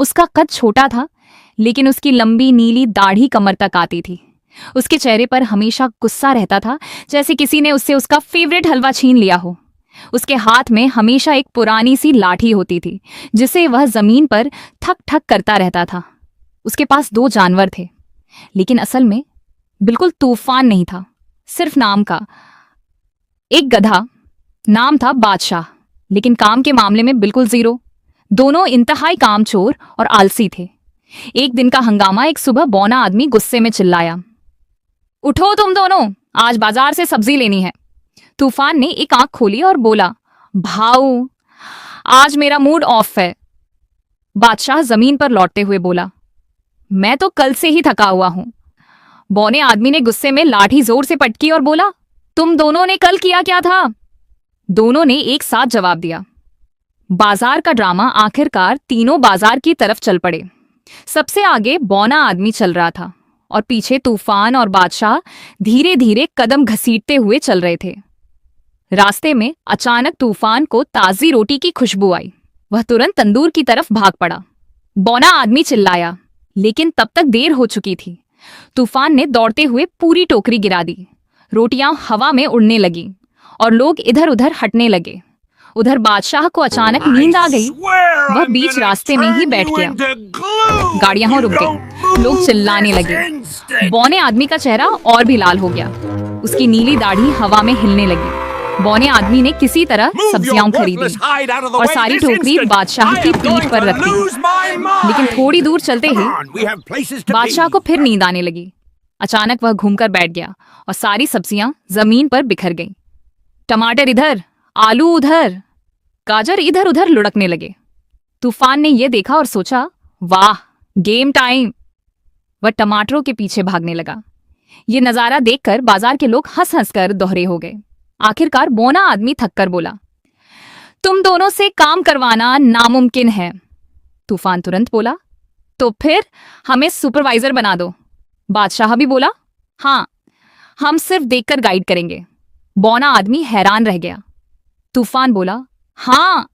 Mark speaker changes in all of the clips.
Speaker 1: उसका कद छोटा था, लेकिन उसकी लंबी नीली दाढ़ी कमर तक आती थी। उसके चेहरे पर हमेशा गुस्सा रहता था, जैसे किसी ने उससे उसका फेवरेट हलवा छीन लिया हो। उसके हाथ में हमेशा एक पुरानी सी लाठी होती थी, जिसे वह जमीन पर ठक ठक करता रहता था। उसके पास 2 जानवर थे, लेकिन असल में बिल्कुल तूफान नहीं था, सिर्फ नाम का। एक गधा, नाम था बादशाह, लेकिन काम के मामले में बिल्कुल जीरो। दोनों इंतहाई कामचोर और आलसी थे। एक दिन का हंगामा, एक सुबह बौना आदमी गुस्से में चिल्लाया, उठो तुम दोनों, आज बाजार से सब्जी लेनी है। तूफान ने एक आंख खोली और बोला, भाऊ, आज मेरा मूड ऑफ है। बादशाह जमीन पर लौटते हुए बोला, मैं तो कल से ही थका हुआ हूं। बौने आदमी ने गुस्से में लाठी जोर से पटकी और बोला, तुम दोनों ने कल किया क्या था? दोनों ने एक साथ जवाब दिया। बाजार का ड्रामा आखिरकार तीनों बाजार की तरफ चल पड़े। सबसे आगे बौना आदमी चल रहा था और पीछे तूफान और बादशाह धीरे धीरे कदम घसीटते हुए चल रहे थे। रास्ते में अचानक तूफान को ताजी रोटी की खुशबू आई। वह तुरंत तंदूर की तरफ भाग पड़ा। बौना आदमी चिल्लाया, लेकिन तब तक देर हो चुकी थी। तूफान ने दौड़ते हुए पूरी टोकरी गिरा दी। रोटियां हवा में उड़ने लगी और लोग इधर उधर हटने लगे। उधर बादशाह को अचानक नींद आ गई। वह बीच रास्ते में ही बैठ गया। गाड़ियां रुक गई, लोग चिल्लाने लगे। बौने आदमी का चेहरा और भी लाल हो गया। उसकी नीली दाढ़ी हवा में हिलने लगी। बौने आदमी ने किसी तरह सब्जियां खरीदी और सारी टोकरी बादशाह की पीठ पर रख दी। लेकिन थोड़ी दूर चलते ही बादशाह को फिर नींद आने लगी। अचानक वह घूमकर बैठ गया और सारी सब्जियां जमीन पर बिखर गईं। टमाटर इधर, आलू उधर, गाजर इधर उधर लुढ़कने लगे। तूफान ने यह देखा और सोचा, वाह, गेम टाइम। वह टमाटरों के पीछे भागने लगा। ये नजारा देखकर बाजार के लोग हंस हंस कर दोहरे हो गए। आखिरकार बौना आदमी थककर बोला, तुम दोनों से काम करवाना नामुमकिन है। तूफान तुरंत बोला, तो फिर हमें सुपरवाइजर बना दो। बादशाह भी बोला, हाँ, हम सिर्फ देखकर गाइड करेंगे। बौना आदमी हैरान रह गया। तूफान बोला, हाँ,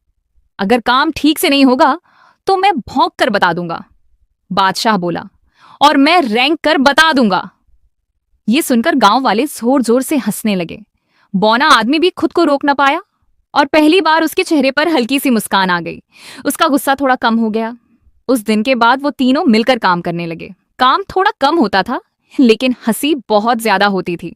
Speaker 1: अगर काम ठीक से नहीं होगा तो मैं भौंक कर बता दूंगा। बादशाह बोला, और मैं रैंक कर बता दूंगा। ये सुनकर गांव वाले जोर जोर से हंसने लगे। बौना आदमी भी खुद को रोक न पाया और पहली बार उसके चेहरे पर हल्की सी मुस्कान आ गई। उसका गुस्सा थोड़ा कम हो गया। उस दिन के बाद वो तीनों मिलकर काम करने लगे। काम थोड़ा कम होता था, लेकिन हंसी बहुत ज्यादा होती थी।